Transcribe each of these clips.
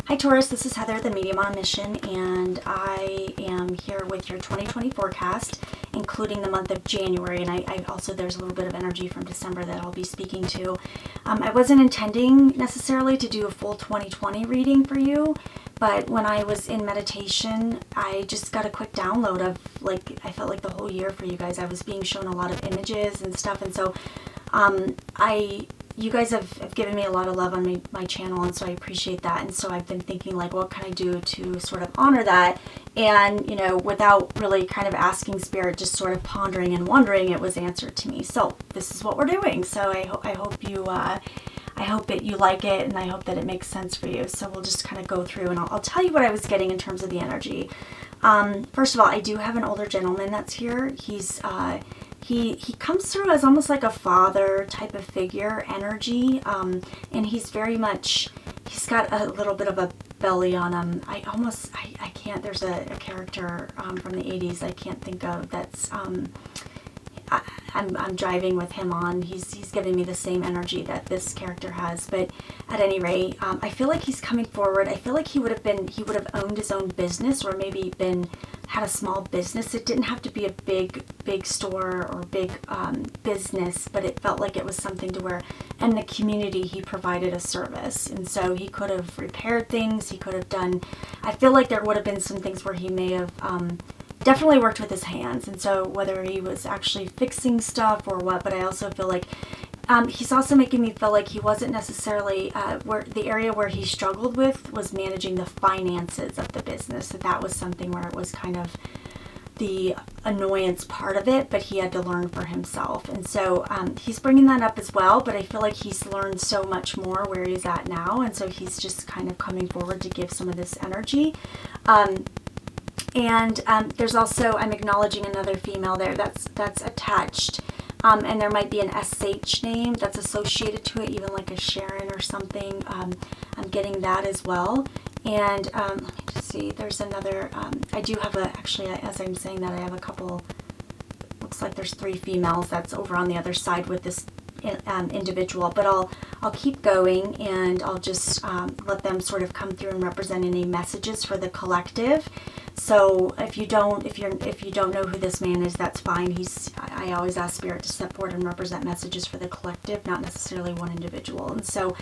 Hi Taurus, this is Heather, the medium on a mission, and I am here with your 2020 forecast, including the month of January, and I also, there's a little bit of energy from December that I'll be speaking to. I wasn't intending necessarily to do a full 2020 reading for you, but when I was in meditation, I just got a quick download of, like, I felt like the whole year for you guys. I was being shown a lot of images and stuff, and so you guys have given me a lot of love on my channel, and so I appreciate that. And so I've been thinking, like, what can I do to sort of honor that? And, you know, without really kind of asking Spirit, just sort of pondering and wondering, it was answered to me. So this is what we're doing. So I hope you like it, and I hope that it makes sense for you. So we'll just kind of go through, and I'll tell you what I was getting in terms of the energy. First of all, I do have an older gentleman that's here. He comes through as almost like a father type of figure energy, and he's very much, he's got a little bit of a belly on him. I can't, there's a character from the 80s I can't think of that's, I'm driving with him on. He's giving me the same energy that this character has, but at any rate, I feel like he's coming forward. I feel like he would have owned his own business, or maybe had a small business. It didn't have to be a big store or big business, but it felt like it was something to where in the community he provided a service, and so he could have repaired things. He could have done, I feel like there would have been some things where he may have definitely worked with his hands, and so whether he was actually fixing stuff or what, but I also feel like he's also making me feel like he wasn't necessarily, where the area where he struggled with was managing the finances of the business. That was something where it was kind of the annoyance part of it, but he had to learn for himself. And so he's bringing that up as well, but I feel like he's learned so much more where he's at now, and so he's just kind of coming forward to give some of this energy. And there's also, I'm acknowledging another female there that's attached. And there might be an SH name that's associated to it, even like a Sharon or something. I'm getting that as well. And let me just see, there's another, I do have actually, as I'm saying that, I have a couple, looks like there's 3 females that's over on the other side with this individual, but I'll keep going, and I'll just let them sort of come through and represent any messages for the collective. So if you don't know who this man is, that's fine. I always ask Spirit to step forward and represent messages for the collective, not necessarily one individual. And so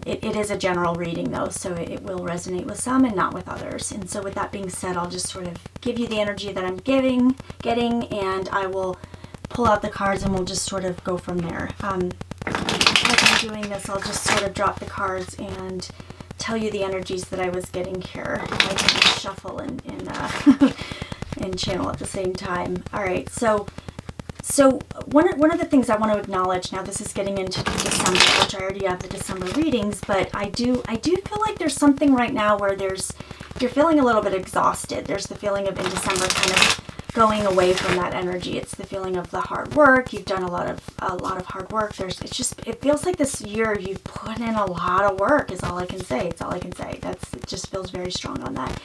it is a general reading though, so it will resonate with some and not with others. And so with that being said, I'll just sort of give you the energy that I'm getting, and I will pull out the cards, and we'll just sort of go from there. As I'm doing this, I'll just sort of drop the cards and tell you the energies that I was getting here. I can just shuffle and channel at the same time. All right, so one of the things I want to acknowledge, now this is getting into December, which I already have the December readings, but I do feel like there's something right now where you're feeling a little bit exhausted. There's the feeling of in December kind of going away from that energy. It's the feeling of the hard work. You've done a lot of hard work. It feels like this year you've put in a lot of work, is all I can say. It's all I can say. It just feels very strong on that.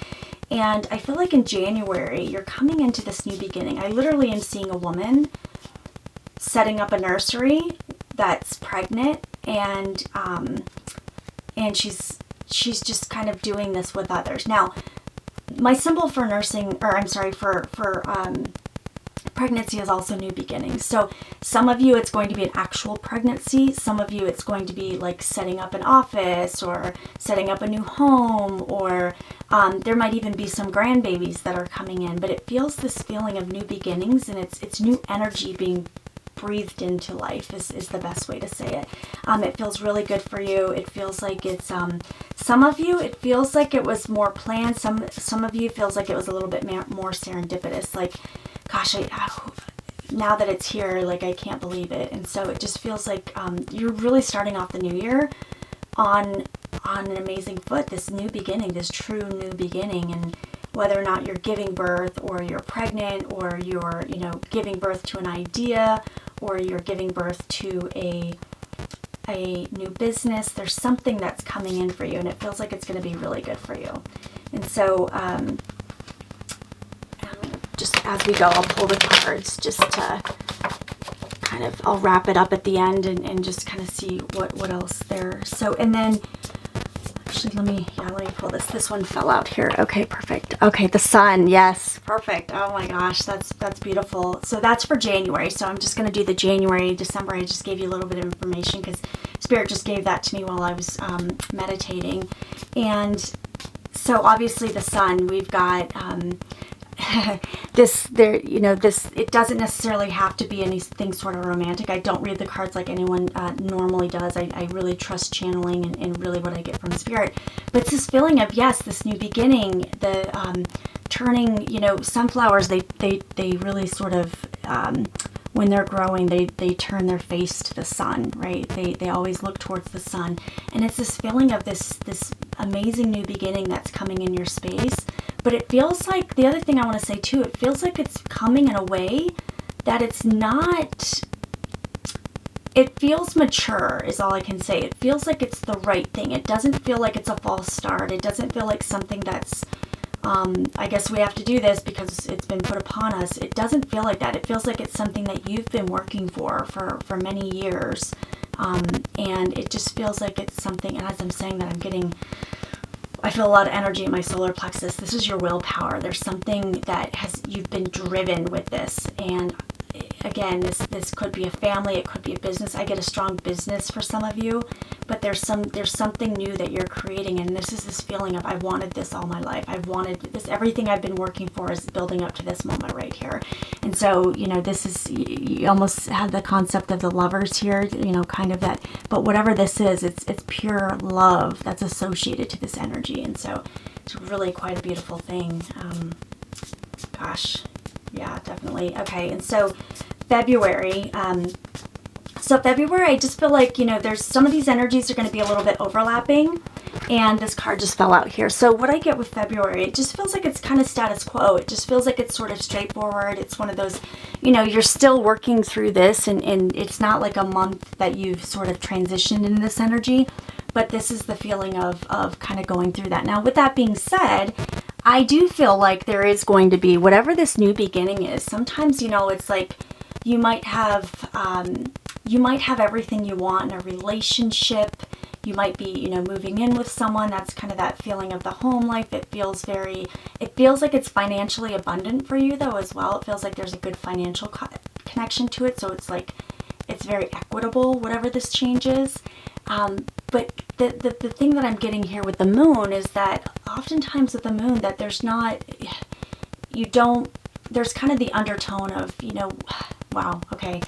And I feel like in January, you're coming into this new beginning. I literally am seeing a woman setting up a nursery that's pregnant, and she's just kind of doing this with others. Now, my symbol for nursing, or I'm sorry, for pregnancy is also new beginnings. So some of you, it's going to be an actual pregnancy. Some of you, it's going to be like setting up an office or setting up a new home, or there might even be some grandbabies that are coming in. But it feels this feeling of new beginnings, and it's new energy being breathed into life is the best way to say it. It feels really good for you. It feels like it's some of you, it feels like it was more planned. Some of you feels like it was a little bit more serendipitous. Like, gosh, now that it's here, like, I can't believe it. And so it just feels like you're really starting off the new year on an amazing foot. This new beginning, this true new beginning, and whether or not you're giving birth, or you're pregnant, or you're, giving birth to an idea, or you're giving birth to a new business, there's something that's coming in for you, and it feels like it's going to be really good for you. And so just as we go, I'll pull the cards just to kind of, I'll wrap it up at the end and just kind of see what else there. So, and then actually, let me pull this. This one fell out here. Okay, perfect. Okay, the sun. Yes, perfect. Oh my gosh, that's beautiful. So that's for January. So I'm just going to do the January, December. I just gave you a little bit of information because Spirit just gave that to me while I was meditating. And so obviously the sun, we've got this, it doesn't necessarily have to be anything sort of romantic. I don't read the cards like anyone normally does. I really trust channeling and really what I get from Spirit. But it's this feeling of, yes, this new beginning, the turning, sunflowers, they really sort of, when they're growing, they turn their face to the sun, right? They always look towards the sun. And it's this feeling of this amazing new beginning that's coming in your space. But it feels like, the other thing I want to say too, it feels like it's coming in a way that it's not, it feels mature is all I can say. It feels like it's the right thing. It doesn't feel like it's a false start. It doesn't feel like something that's, I guess we have to do this because it's been put upon us. It doesn't feel like that. It feels like it's something that you've been working for many years. And it just feels like it's something, and as I'm saying that, I feel a lot of energy in my solar plexus. This is your willpower. There's something that you've been driven with this. And again, this could be a family, it could be a business. I get a strong business for some of you, but there's something new that you're creating, and this is this feeling of, I wanted this all my life. I've wanted this. Everything I've been working for is building up to this moment right here. And so, this is, you almost have the concept of the lovers here, kind of that, but whatever this is, it's pure love that's associated to this energy. And so it's really quite a beautiful thing. Gosh. Yeah, definitely. Okay, and so February, I just feel like, there's some of these energies are going to be a little bit overlapping, and this card just fell out here. So what I get with February, it just feels like it's kind of status quo. It just feels like it's sort of straightforward. It's one of those, you're still working through this, and it's not like a month that you've sort of transitioned into this energy, but this is the feeling of kind of going through that. Now, with that being said, I do feel like there is going to be, whatever this new beginning is, sometimes, it's like you might have everything you want in a relationship. You might be, moving in with someone. That's kind of that feeling of the home life. It feels like it's financially abundant for you though as well. It feels like there's a good financial connection to it. So it's like, it's very equitable, whatever this change is. But the thing that I'm getting here with the moon is that oftentimes with the moon that there's kind of the undertone of, wow, okay.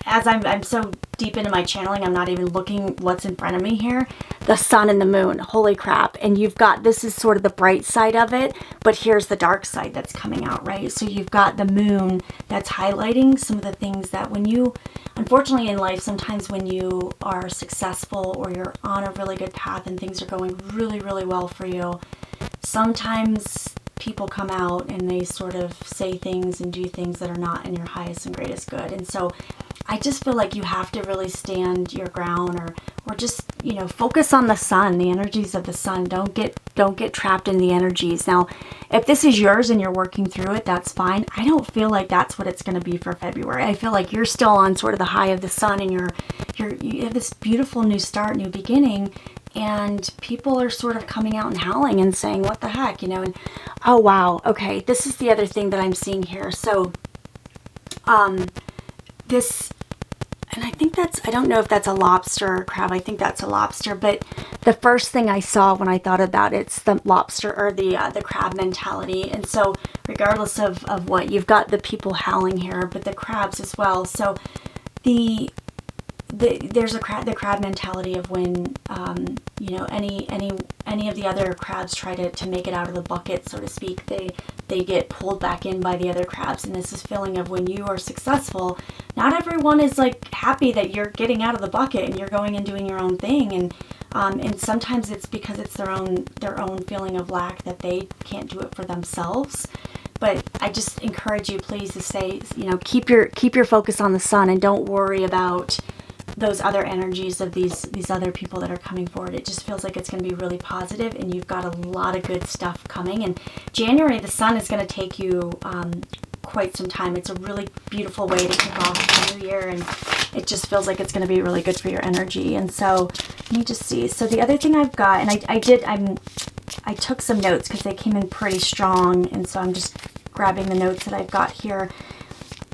As I'm so deep into my channeling, I'm not even looking what's in front of me here. The sun and the moon, holy crap. And you've got, this is sort of the bright side of it, but here's the dark side that's coming out, right? So you've got the moon that's highlighting some of the things that unfortunately in life, sometimes when you are successful or you're on a really good path and things are going really, really well for you, sometimes people come out and they sort of say things and do things that are not in your highest and greatest good. And so I just feel like you have to really stand your ground or just, focus on the sun, the energies of the sun. Don't get trapped in the energies. Now, if this is yours and you're working through it, that's fine. I don't feel like that's what it's going to be for February. I feel like you're still on sort of the high of the sun and you have this beautiful new start, new beginning, and people are sort of coming out and howling and saying, what the heck, and oh wow, okay, this is the other thing that I'm seeing here. So this, and I think I don't know if that's a lobster or crab. I think that's a lobster, but the first thing I saw when I thought about it's the lobster or the crab mentality. And so regardless of what, you've got the people howling here, but the crabs as well. So there's the crab mentality of when any of the other crabs try to make it out of the bucket, so to speak, they get pulled back in by the other crabs. And this is feeling of when you are successful, not everyone is like happy that you're getting out of the bucket and you're going and doing your own thing, and sometimes it's because it's their own feeling of lack that they can't do it for themselves. But I just encourage you, please, to say, keep your focus on the sun and don't worry about those other energies of these other people that are coming forward. It just feels like it's going to be really positive, and you've got a lot of good stuff coming. And January, the sun is going to take you quite some time. It's a really beautiful way to kick off the new year, and it just feels like it's going to be really good for your energy. And so let me just see. So the other thing I've got, and I took some notes because they came in pretty strong, and so I'm just grabbing the notes that I've got here.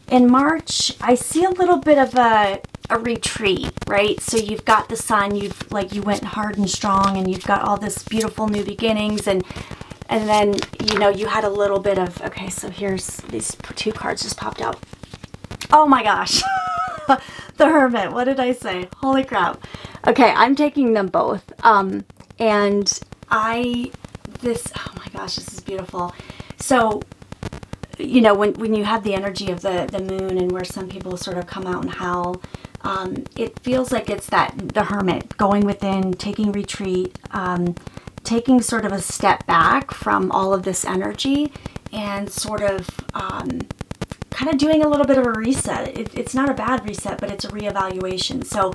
In March, I see a little bit of a retreat, right? So you've got the sun, you went hard and strong, and you've got all this beautiful new beginnings, and then, you know, you had a little bit of, okay, so here's these 2 cards just popped out. Oh my gosh. The Hermit. What did I say? Holy crap. Okay, I'm taking them both. And oh my gosh, this is beautiful. So, you know, when you have the energy of the moon, and where some people sort of come out and howl, it feels like it's the Hermit, going within, taking retreat, taking sort of a step back from all of this energy, and sort of kind of doing a little bit of a reset. It's not a bad reset, but it's a reevaluation. So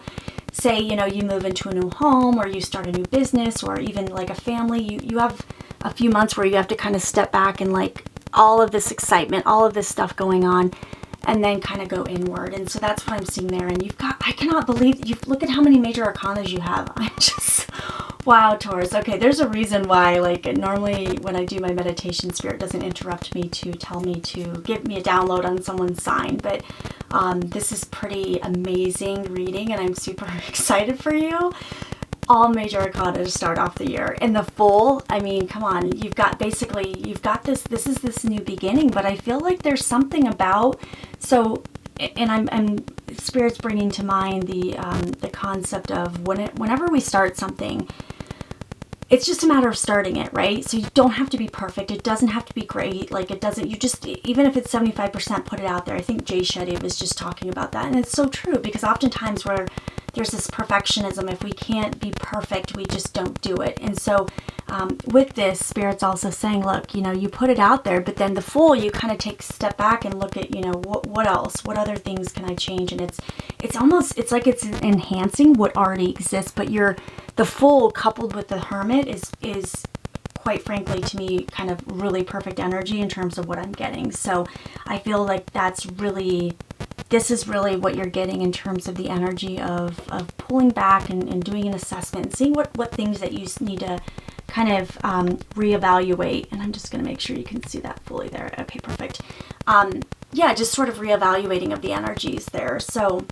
say, you know, you move into a new home, or you start a new business, or even like a family, you have a few months where you have to kind of step back, and like all of this excitement, all of this stuff going on, and then kind of go inward. And so that's what I'm seeing there. And I cannot believe, look at how many major arcanas you have. I'm just, wow, Taurus. Okay, there's a reason why, like, normally when I do my meditation, Spirit doesn't interrupt me to tell me to give me a download on someone's sign. But this is pretty amazing reading, and I'm super excited for you. All major arcana to start off the year. And the Fool, I mean, come on, you've got this is this new beginning, but I feel like there's something about, so, and I'm Spirit's bringing to mind the concept of whenever we start something, it's just a matter of starting it, right? So you don't have to be perfect. It doesn't have to be great. Like, it doesn't, you just, even if it's 75%, put it out there. I think Jay Shetty was just talking about that. And it's so true, because oftentimes there's this perfectionism. If we can't be perfect, we just don't do it. And so with this, Spirit's also saying, look, you know, you put it out there, but then the Fool, you kind of take a step back and look at, you know, what else? What other things can I change? And it's like it's enhancing what already exists, but the Fool coupled with the Hermit is quite frankly, to me, kind of really perfect energy in terms of what I'm getting. So I feel like this is really what you're getting in terms of the energy of pulling back and doing an assessment and seeing what things that you need to kind of reevaluate. And I'm just going to make sure you can see that fully there. Okay, perfect. Yeah, just sort of reevaluating of the energies there. So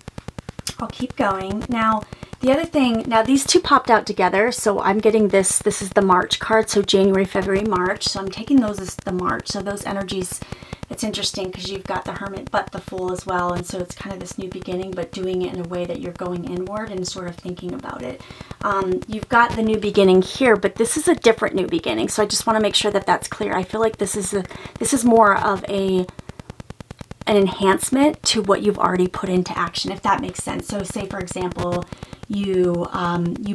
I'll keep going. Now, the other thing, now these 2 popped out together, so I'm getting this is the March card, so January, February, March. So I'm taking those as the March. So those energies, it's interesting because you've got the Hermit but the Fool as well, and so it's kind of this new beginning, but doing it in a way that you're going inward and sort of thinking about it. You've got the new beginning here, but this is a different new beginning, so I just want to make sure that that's clear. I feel like this is more of an enhancement to what you've already put into action, if that makes sense. So say, for example, you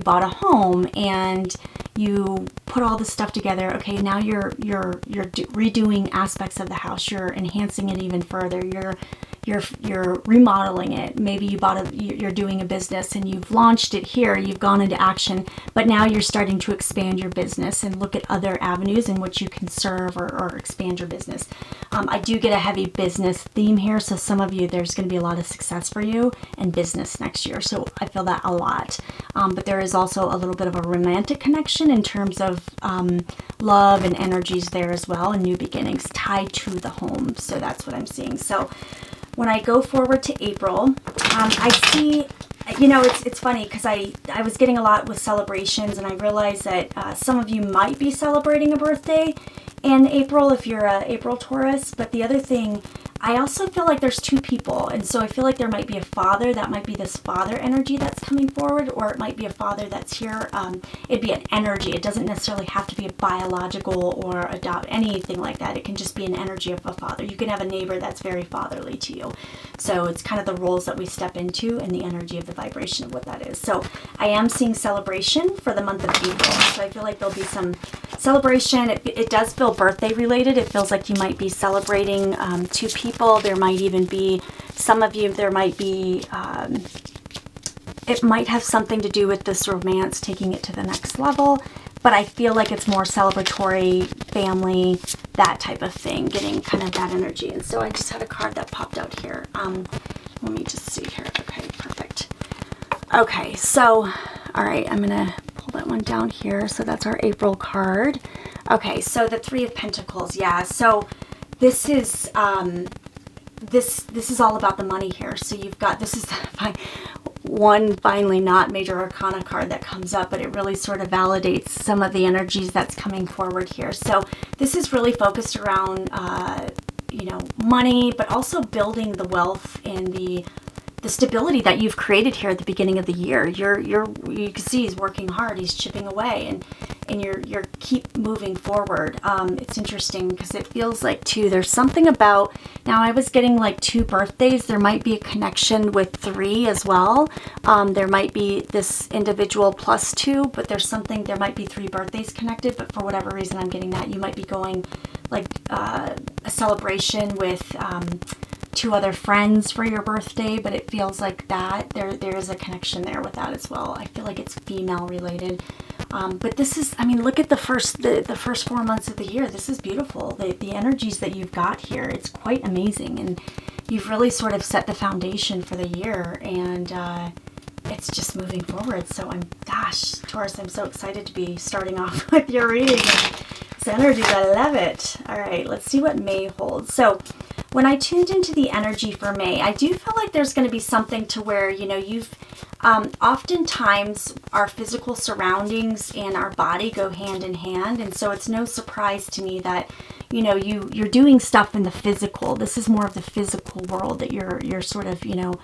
bought a home and you put all this stuff together. Okay, now you're redoing aspects of the house. You're enhancing it even further. You're remodeling it. Maybe you're doing a business and you've launched it here. You've gone into action, but now you're starting to expand your business and look at other avenues in which you can serve or expand your business. I do get a heavy business theme here, so some of you, there's going to be a lot of success for you in business next year. So I feel that a lot. But there is also a little bit of a romantic connection in terms of love and energies there as well, and new beginnings tied to the home. So that's what I'm seeing. So when I go forward to April, I see, you know, it's funny because I was getting a lot with celebrations, and I realized that some of you might be celebrating a birthday in April if you're a April Taurus. But the other thing, I also feel like there's 2 people, and so I feel like there might be a father. That might be this father energy that's coming forward, or it might be a father that's here. It'd be an energy. It doesn't necessarily have to be a biological or adopt, anything like that. It can just be an energy of a father. You can have a neighbor that's very fatherly to you. So it's kind of the roles that we step into and the energy of the vibration of what that is. So I am seeing celebration for the month of April. So I feel like there'll be some celebration. It does feel birthday related. It feels like you might be celebrating 2 people. There might even be, some of you, there might be, it might have something to do with this romance, taking it to the next level, but I feel like it's more celebratory, family, that type of thing, getting kind of that energy. And so I just had a card that popped out here. Let me just see here. Okay, perfect. Okay, so, all right, I'm going to pull that one down here. So that's our April card. Okay, so the Three of Pentacles. Yeah, so this is this is all about the money here. So you've got, this is one finally not major arcana card that comes up, but it really sort of validates some of the energies that's coming forward here. So this is really focused around you know, money, but also building the wealth and the stability that you've created here at the beginning of the year. You can see he's working hard, he's chipping away, and you're keep moving forward. It's interesting because it feels like too, there's something about, now I was getting like 2 birthdays. There might be a connection with 3 as well. There might be this individual plus 2, but there's something, there might be 3 birthdays connected, but for whatever reason I'm getting that. You might be going like a celebration with 2 other friends for your birthday, but it feels like that there is a connection there with that as well. I feel like it's female related. But this is, I mean, look at the first 4 months of the year. This is beautiful. The energies that you've got here, it's quite amazing. And you've really sort of set the foundation for the year, and it's just moving forward. So gosh, Taurus, I'm so excited to be starting off with your reading. It's energies, I love it. All right, let's see what May holds. So when I tuned into the energy for May, I do feel like there's going to be something to where, you know, you've oftentimes our physical surroundings and our body go hand in hand. And so it's no surprise to me that, you know, you're doing stuff in the physical. This is more of the physical world that you're sort of, you know,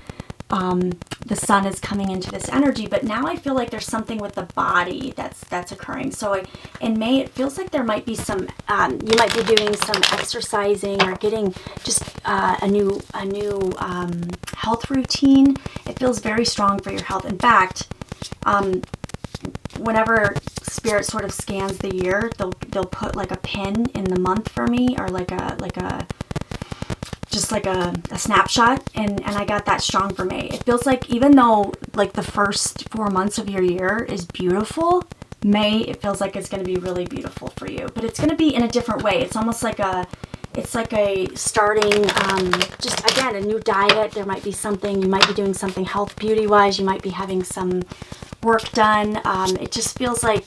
the sun is coming into this energy, but now I feel like there's something with the body that's occurring. So in May, it feels like there might be some, you might be doing some exercising or getting just a new health routine. It feels very strong for your health. In fact, whenever Spirit sort of scans the year, they'll put like a pin in the month for me, or like a snapshot, and I got that strong for May. It feels like even though like the first 4 months of your year is beautiful, May, it feels like it's going to be really beautiful for you, but it's going to be in a different way. It's almost like a starting, just again, a new diet. There might be something, you might be doing something health beauty wise. You might be having some work done. It just feels like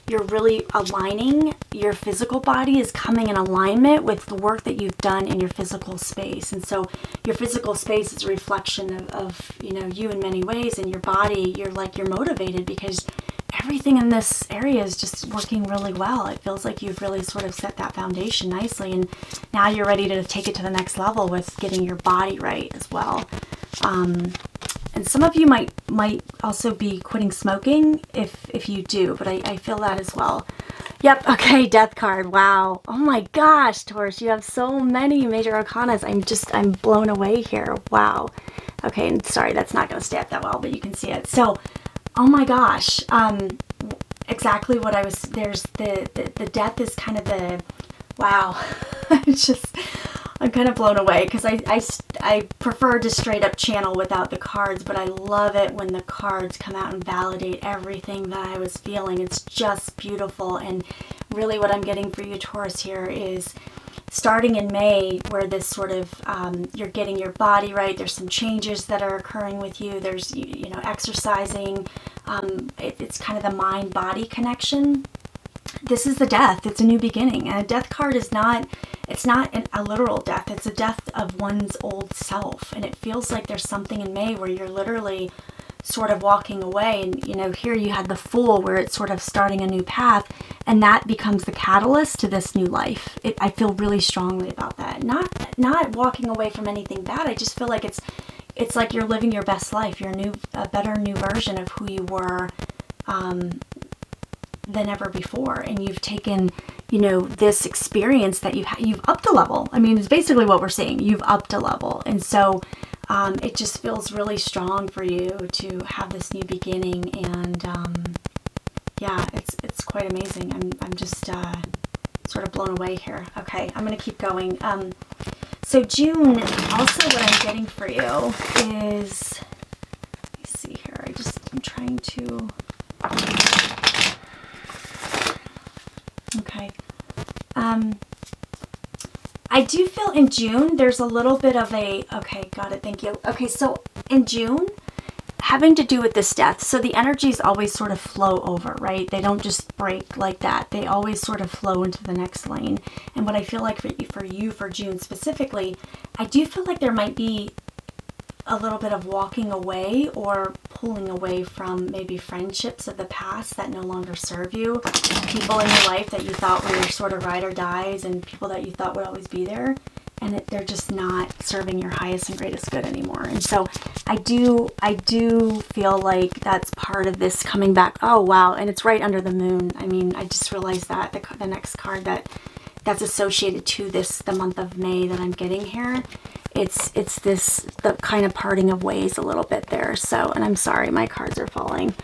you're really aligning, your physical body is coming in alignment with the work that you've done in your physical space. And so your physical space is a reflection of you know, you in many ways, and your body, you're motivated because everything in this area is just working really well. It feels like you've really sort of set that foundation nicely, and now you're ready to take it to the next level with getting your body right as well. And some of you might also be quitting smoking if you do, but I feel that as well. Yep, okay, Death card. Wow. Oh my gosh, Taurus, you have so many major arcanas. I'm blown away here. Wow. Okay, and sorry, that's not going to stay up that well, but you can see it. So, oh my gosh. Exactly what I was, there's the death is kind of the, wow. I'm kind of blown away because I prefer to straight up channel without the cards, but I love it when the cards come out and validate everything that I was feeling. It's just beautiful. And really what I'm getting for you, Taurus, here is starting in May, where this sort of, you're getting your body right. There's some changes that are occurring with you. There's, you know, exercising. It's kind of the mind-body connection. This is the death. It's a new beginning. And a death card is not, it's not a literal death. It's a death of one's old self. And it feels like there's something in May where you're literally sort of walking away. And, you know, here you had the Fool, where it's sort of starting a new path. And that becomes the catalyst to this new life. I feel really strongly about that. Not walking away from anything bad. I just feel like it's like you're living your best life. You're a better new version of who you were than ever before, and you've taken, you know, this experience that you've upped a level. I mean, it's basically what we're saying. You've upped a level, and so it just feels really strong for you to have this new beginning. And yeah, it's quite amazing. I'm just sort of blown away here. Okay, I'm gonna keep going. So June, also what I'm getting for you is, let me see here. I'm trying to. I do feel in June, there's a little bit of a, okay, got it, thank you. Okay, so in June, having to do with this death, so the energies always sort of flow over, right? They don't just break like that. They always sort of flow into the next lane. And what I feel like for you, for June specifically, I do feel like there might be a little bit of walking away or pulling away from maybe friendships of the past that no longer serve you, people in your life that you thought were your sort of ride or dies, and people that you thought would always be there, and they're just not serving your highest and greatest good anymore. And so I do feel like that's part of this coming back. Oh wow, and it's right under the moon. I mean, I just realized that the next card that's associated to the month of May that I'm getting here, it's the kind of parting of ways a little bit there. So, and I'm sorry, my cards are falling.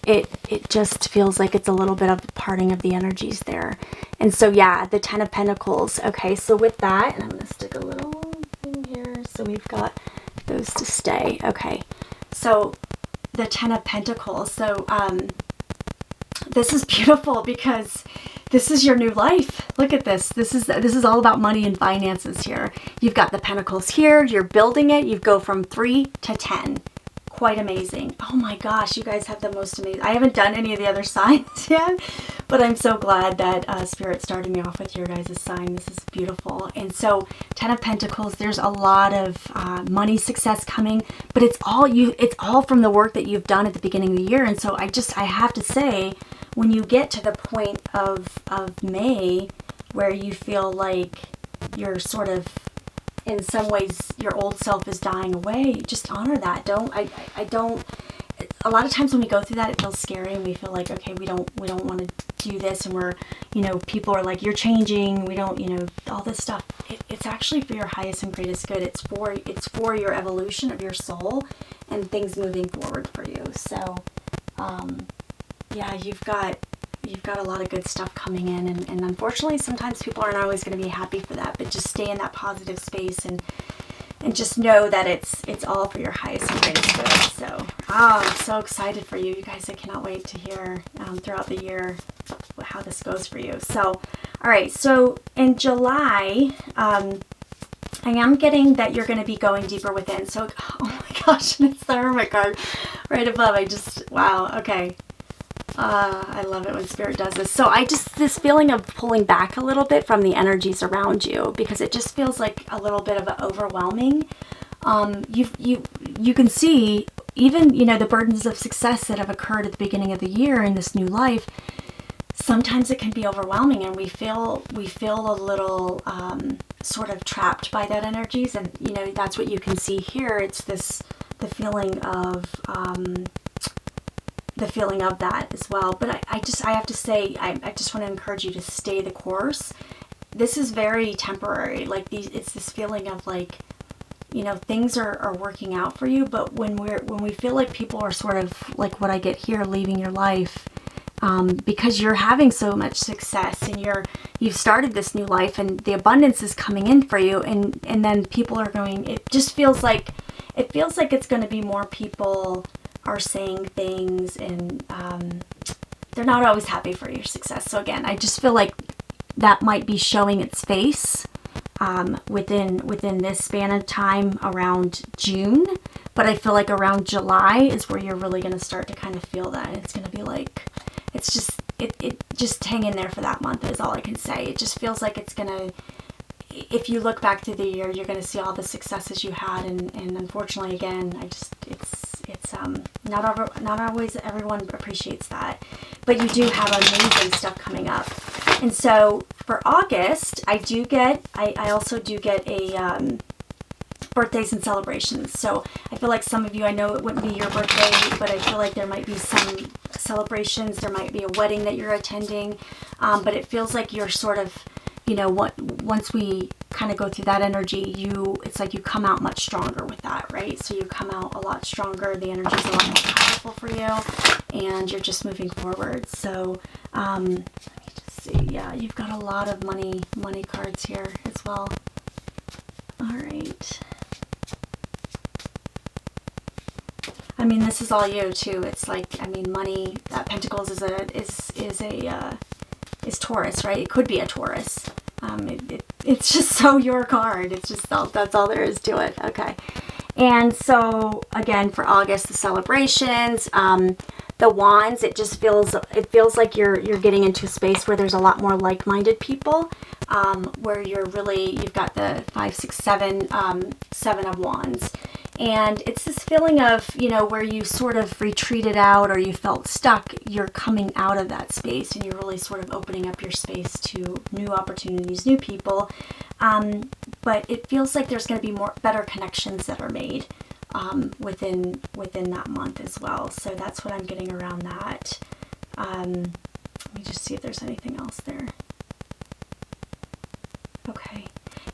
It just feels like it's a little bit of parting of the energies there. And so yeah, the Ten of Pentacles. Okay, so with that, and I'm going to stick a little thing here. So we've got those to stay. Okay, so the Ten of Pentacles. So this is beautiful because this is your new life. Look at this. This is all about money and finances here. You've got the Pentacles here. You're building it. You go from 3 to 10. Quite amazing. Oh my gosh, you guys have the most amazing. I haven't done any of the other signs yet, but I'm so glad that Spirit started me off with your guys' sign. This is beautiful. And so 10 of Pentacles, there's a lot of money success coming, but it's all from the work that you've done at the beginning of the year. And so I have to say, when you get to the point of May where you feel like you're sort of, in some ways, your old self is dying away, just honor that. A lot of times when we go through that, it feels scary and we feel like, okay, we don't want to do this, and we're, people are like, you're changing, we don't, all this stuff. It's actually for your highest and greatest good. It's for your evolution of your soul and things moving forward for you. So, yeah, you've got a lot of good stuff coming in, and unfortunately sometimes people aren't always going to be happy for that, but just stay in that positive space and just know that it's all for your highest and greatest good. So I'm so excited for you guys. I cannot wait to hear throughout the year how this goes for you. So all right, so in July, I am getting that you're going to be going deeper within. So oh my gosh, and it's the Hermit card right above. Wow, okay. I love it when Spirit does this. So this feeling of pulling back a little bit from the energies around you, because it just feels like a little bit of an overwhelming. You can see even, the burdens of success that have occurred at the beginning of the year in this new life. Sometimes it can be overwhelming, and we feel a little sort of trapped by that energies. And, that's what you can see here. It's the feeling of that as well. But I have to say, I just want to encourage you to stay the course. This is very temporary. It's this feeling of things are working out for you. But when we feel like people are sort of like what I get here, leaving your life, because you're having so much success and you've started this new life and the abundance is coming in for you, and then people are going, it feels like it's going to be more people are saying things, and they're not always happy for your success. So again, I just feel like that might be showing its face within this span of time around June, but I feel like around July is where you're really going to start to kind of feel that. And it's going to be like, it's just hang in there for that month is all I can say. It just feels like it's going to, if you look back through the year, you're going to see all the successes you had, and unfortunately, again, it's not always everyone appreciates that, but you do have amazing stuff coming up. And so for August, I also do get a birthdays and celebrations. So I feel like some of you, I know it wouldn't be your birthday, but I feel like there might be some celebrations. There might be a wedding that you're attending, but it feels like you're sort of, once we kind of go through that energy, it's like you come out much stronger with that, right? So you come out a lot stronger. The energy's a lot more powerful for you, and you're just moving forward. So let me just see. Yeah, you've got a lot of money cards here as well. All right. I mean, this is all you too. It's like, I mean, money. That Pentacles is Taurus, right? It could be a Taurus. It's just so your card. It's just that's all there is to it. Okay. And so again, for August, the celebrations, the wands, it feels like you're getting into a space where there's a lot more like-minded people, where you've got the 5, 6, 7, 7 of wands. And it's this feeling of, where you sort of retreated out or you felt stuck, you're coming out of that space and you're really sort of opening up your space to new opportunities, new people. But it feels like there's going to be better connections that are made within that month as well. So that's what I'm getting around that. Let me just see if there's anything else there. Okay.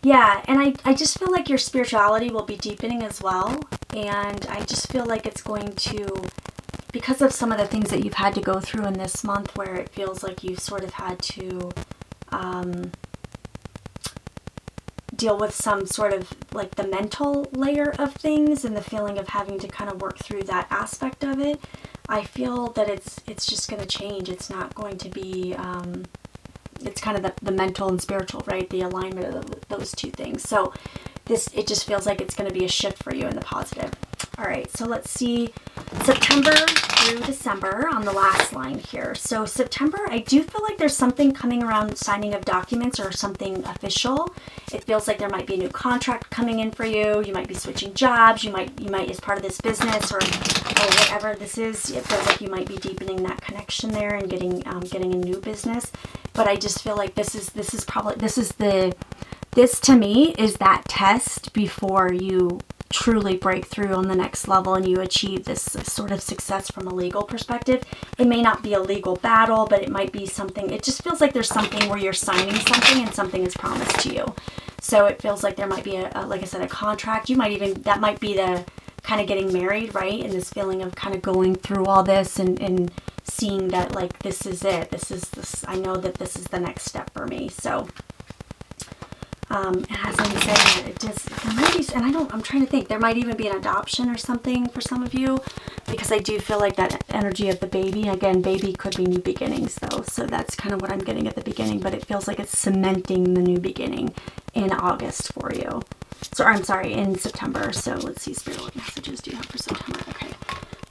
Yeah, and I just feel like your spirituality will be deepening as well. And I just feel like it's going to, because of some of the things that you've had to go through in this month, where it feels like you've sort of had to deal with some sort of like the mental layer of things and the feeling of having to kind of work through that aspect of it. I feel that it's just going to change. It's not going to be, it's kind of the mental and spiritual, right? The alignment of those two things. So it just feels like it's going to be a shift for you in the positive. All right, so let's see September through December on the last line here. So September, I do feel like there's something coming around signing of documents or something official. It feels like there might be a new contract coming in for you. You might be switching jobs. You might as part of this business or whatever this is. It feels like you might be deepening that connection there and getting a new business. But I just feel like this to me is that test before you truly break through on the next level and you achieve this sort of success from a legal perspective. It may not be a legal battle, but it might be something. It just feels like there's something where you're signing something and something is promised to you. So it feels like there might be like I said, a contract. That might be the kind of getting married, right? And this feeling of kind of going through all this and seeing that like, this is it. I know that this is the next step for me. So as I'm saying, I'm trying to think, there might even be an adoption or something for some of you, because I do feel like that energy of the baby, again, baby could be new beginnings though. So that's kind of what I'm getting at the beginning, but it feels like it's cementing the new beginning in August for you. So I'm sorry, in September. So let's see, Spirit, what messages do you have for September? Okay.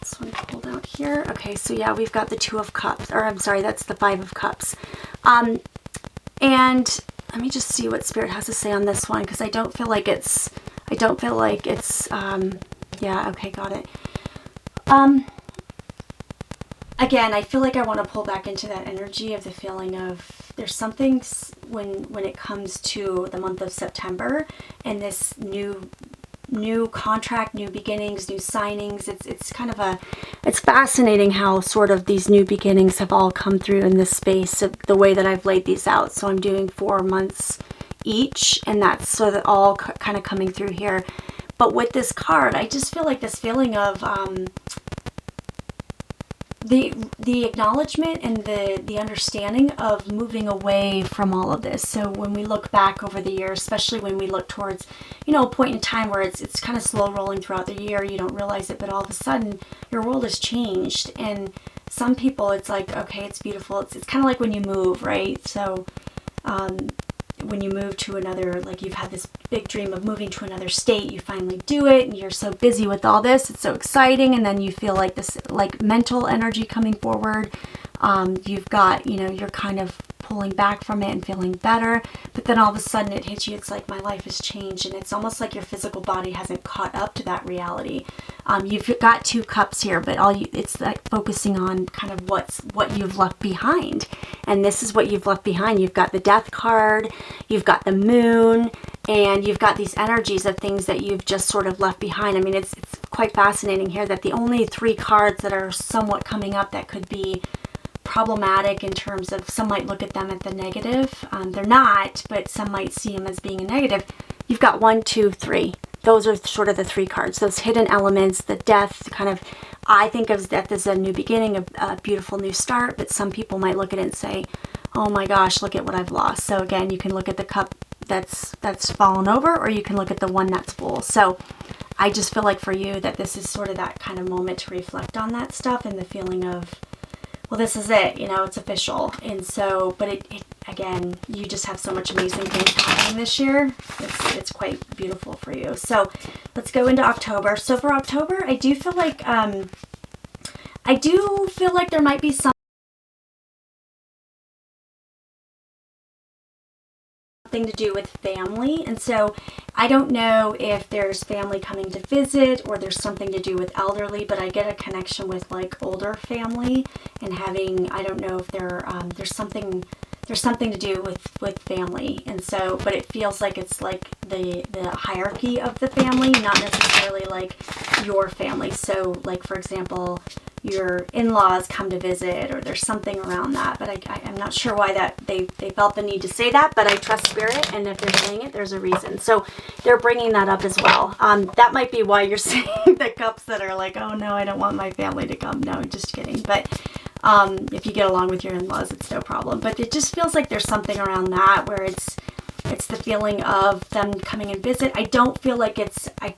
This one pulled out here. Okay. So yeah, we've got the 2 of Cups, or I'm sorry, that's the 5 of Cups. And let me just see what Spirit has to say on this one, because I don't feel like it's, yeah, okay, got it. Again, I feel like I want to pull back into that energy of the feeling of there's something when it comes to the month of September and this new contract, new beginnings, new signings. It's kind of it's fascinating how sort of these new beginnings have all come through in this space of the way that I've laid these out. So I'm doing 4 months each, and that's so that all kind of coming through here. But with this card, I just feel like this feeling of the acknowledgement and the understanding of moving away from all of this. So when we look back over the year, especially when we look towards, a point in time where it's kind of slow rolling throughout the year, you don't realize it, but all of a sudden your world has changed. And some people, it's like, okay, it's beautiful. It's kind of like when you move, right? So when you move to another, like you've had this big dream of moving to another state, you finally do it and you're so busy with all this, it's so exciting, and then you feel like this like mental energy coming forward. You've got, you're kind of pulling back from it and feeling better, but then all of a sudden it hits you, it's like my life has changed, and it's almost like your physical body hasn't caught up to that reality. You've got 2 cups here, but it's like focusing on kind of what you've left behind. And this is what you've left behind. You've got the Death card, you've got the Moon, and you've got these energies of things that you've just sort of left behind. I mean, it's quite fascinating here that the only 3 cards that are somewhat coming up that could be problematic in terms of, some might look at them at the negative. They're not, but some might see them as being a negative. You've got 1, 2, 3. Those are sort of the 3 cards. Those hidden elements, the death, kind of, I think of death as a new beginning, a beautiful new start, but some people might look at it and say, oh my gosh, look at what I've lost. So again, you can look at the cup that's fallen over, or you can look at the one that's full. So I just feel like for you that this is sort of that kind of moment to reflect on that stuff and the feeling of, well, this is it, you know, it's official. And so, but it again, you just have so much amazing things happening this year. It's quite beautiful for you. So let's go into October. So for October, I do feel like there might be something to do with family. And so I don't know if there's family coming to visit or there's something to do with elderly, but I get a connection with like older family and having, I don't know if there's something to do with family. And so, but it feels like it's like the hierarchy of the family, not necessarily like your family. So like, for example, your in-laws come to visit, or there's something around that, but I'm not sure why that they felt the need to say that, but I trust spirit, and if they're saying it, there's a reason. So they're bringing that up as well. That might be why you're seeing the cups that are like, oh no, I don't want my family to come. No, just kidding. But if you get along with your in-laws, it's no problem. But it just feels like there's something around that where it's the feeling of them coming and visit. I don't feel like it's a bad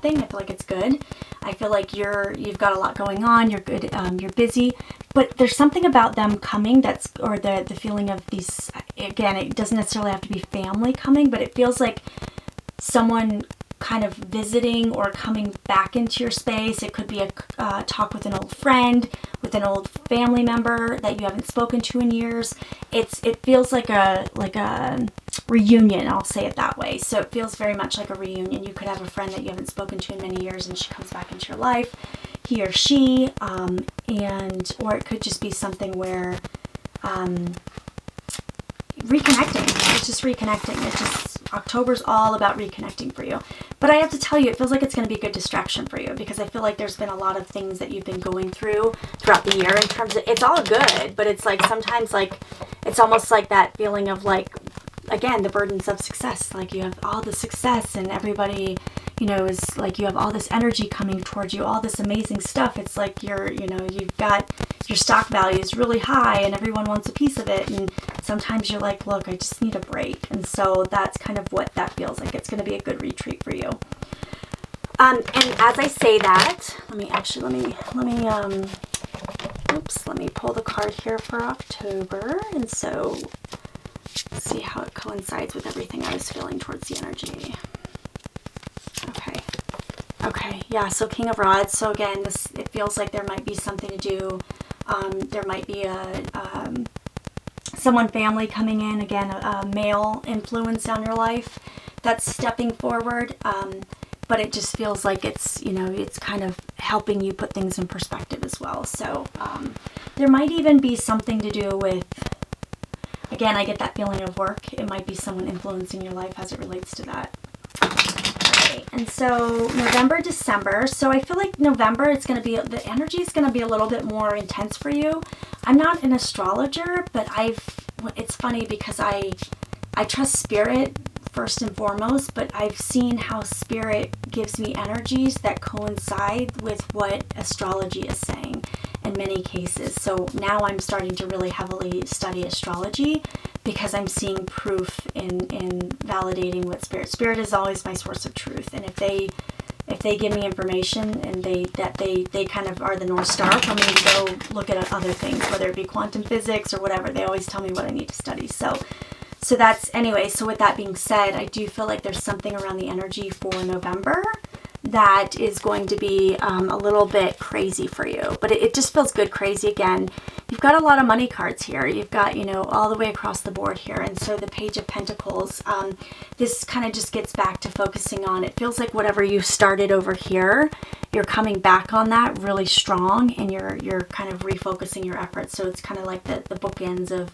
thing. I feel like it's good. I feel like you've got a lot going on. You're good. You're busy, but there's something about them coming or the feeling of these, again, it doesn't necessarily have to be family coming, but it feels like someone kind of visiting or coming back into your space. It could be a talk with an old friend, with an old family member that you haven't spoken to in years. It feels like a reunion, I'll say it that way. So it feels very much like a reunion. You could have a friend that you haven't spoken to in many years and she comes back into your life, he or she, or it could just be something where reconnecting. It's just reconnecting. October's all about reconnecting for you. But I have to tell you, it feels like it's going to be a good distraction for you, because I feel like there's been a lot of things that you've been going through throughout the year in terms of, it's all good, but it's like sometimes like, it's almost like that feeling of like, again, the burdens of success. Like you have all the success and everybody, you know, is like, you have all this energy coming towards you, all this amazing stuff. It's like you've got your stock value is really high and everyone wants a piece of it. And sometimes you're like, look, I just need a break. And so that's kind of what that feels like. It's going to be a good retreat for you. And as I say that, let me pull the card here for October. And so see how it coincides with everything I was feeling towards the energy. Okay, yeah, so King of Rods. So again, it feels like there might be something to do. There might be someone family coming in, again, a male influence on your life that's stepping forward. But it just feels like it's, it's kind of helping you put things in perspective as well. So there might even be something to do with, again, I get that feeling of work. It might be someone influencing your life as it relates to that. Okay, and so November, December. So I feel like November, the energy is going to be a little bit more intense for you. I'm not an astrologer, but it's funny because I trust spirit first and foremost, but I've seen how spirit gives me energies that coincide with what astrology is saying in many cases. So now I'm starting to really heavily study astrology because I'm seeing proof in validating what spirit is always my source of truth. And if they give me information and they kind of are the North Star for me to go look at other things, whether it be quantum physics or whatever, they always tell me what I need to study. So that's, anyway, so with that being said, I do feel like there's something around the energy for November that is going to be a little bit crazy for you. But it just feels good crazy again. You've got a lot of money cards here. You've got, all the way across the board here. And so the Page of Pentacles, this kind of just gets back to focusing on, it feels like whatever you started over here, you're coming back on that really strong, and you're kind of refocusing your efforts. So it's kind of like the bookends of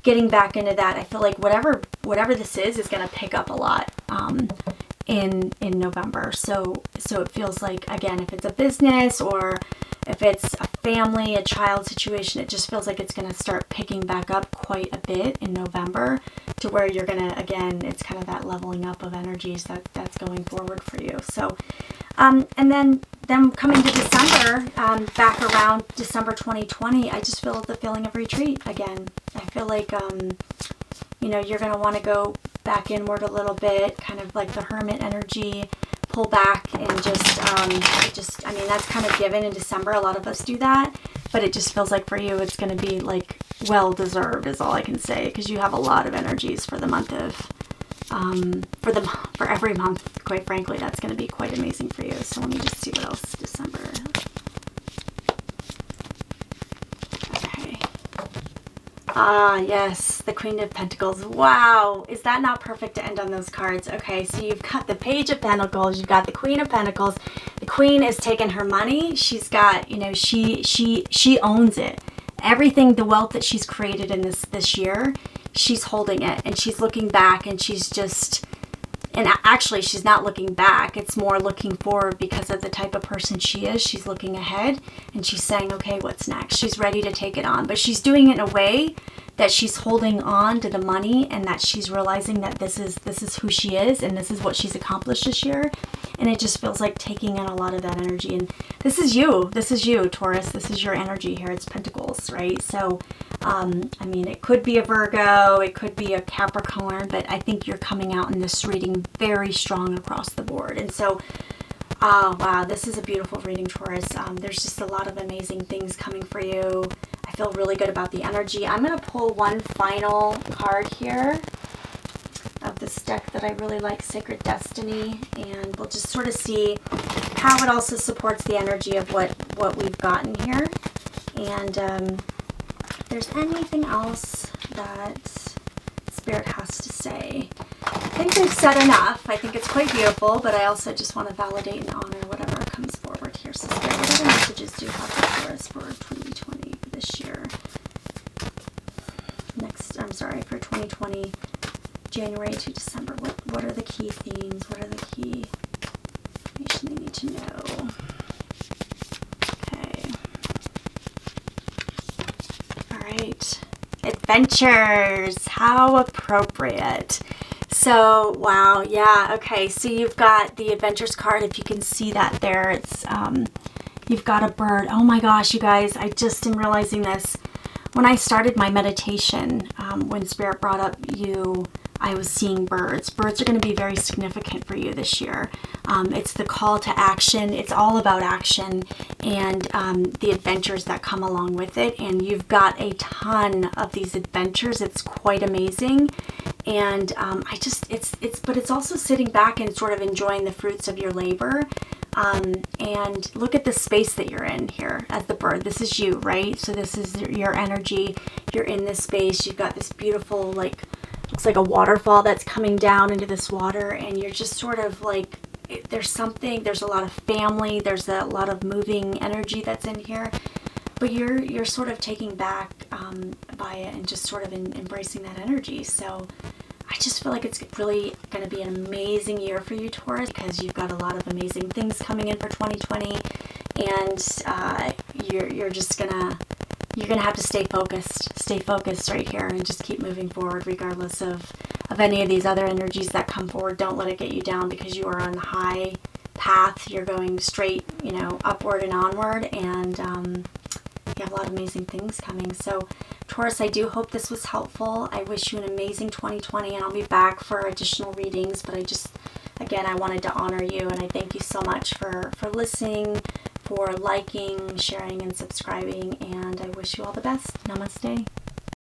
getting back into that. I feel like whatever this is going to pick up a lot in November. So it feels like, again, if it's a business or if it's a family, a child situation, it just feels like it's going to start picking back up quite a bit in November, to where you're going to, again, it's kind of that leveling up of energies that's going forward for you. So and then coming to December, back around December 2020, I just feel the feeling of retreat again. I feel like, you're going to want to go back inward a little bit, kind of like the hermit energy, pull back and just, that's kind of given in December. A lot of us do that. but it just feels like for you, it's going to be like well deserved is all I can say, because you have a lot of energies for the month of, for every month, quite frankly. That's going to be quite amazing for you. So let me just see what else December. Okay. Ah, yes, the Queen of Pentacles. Wow, is that not perfect to end on those cards? Okay, so you've got the Page of Pentacles, you've got the Queen of Pentacles. The Queen is taking her money. She's got, you know, she owns it. Everything, the wealth that she's created in this year, she's holding it, and she's looking back, and she's just, and actually she's not looking back, it's more looking forward, because of the type of person she is. She's looking ahead, and she's saying, okay, what's next? She's ready to take it on, but she's doing it in a way that she's holding on to the money, and that she's realizing that this is who she is, and this is what she's accomplished this year. And it just feels like taking in a lot of that energy. And this is you, Taurus. This is your energy here. It's Pentacles, right? So, I mean, it could be a Virgo, it could be a Capricorn, but I think you're coming out in this reading very strong across the board. And so, wow, this is a beautiful reading, Taurus. There's just a lot of amazing things coming for you. I feel really good about the energy. I'm going to pull one final card here of this deck that I really like, Sacred Destiny, and we'll just sort of see how it also supports the energy of what we've gotten here. And if there's anything else that Spirit has to say. I think they've said enough. I think it's quite beautiful, but I also just want to validate and honor whatever comes forward here. So Spirit, what other messages do you have for us for 2020 for this year? For 2020. January to December. What are the key themes? What are the key information they need to know? Okay. All right. Adventures. How appropriate. So, wow. Yeah. Okay. So you've got the Adventures card. If you can see that there, it's, you've got a bird. Oh my gosh, you guys. I just am realizing this. When I started my meditation, when Spirit brought up you, I was seeing birds. Birds are going to be very significant for you this year. It's the call to action. It's all about action and the adventures that come along with it. And you've got a ton of these adventures. It's quite amazing. And but it's also sitting back and sort of enjoying the fruits of your labor. And look at the space that you're in here as the bird. This is you, right? So this is your energy. You're in this space. You've got this beautiful, like, looks like a waterfall that's coming down into this water, and you're just sort of like, there's a lot of family, there's a lot of moving energy that's in here, but you're sort of taking back by it and just sort of embracing that energy. So I just feel like it's really going to be an amazing year for you, Taurus, because you've got a lot of amazing things coming in for 2020, and you're just gonna have to stay focused right here, and just keep moving forward regardless of any of these other energies that come forward. Don't let it get you down, because you are on the high path. You're going straight, upward and onward, and you have a lot of amazing things coming. So Taurus, I do hope this was helpful. I wish you an amazing 2020, and I'll be back for additional readings, but again, I wanted to honor you, and I thank you so much for listening, for liking, sharing, and subscribing, and I wish you all the best. Namaste.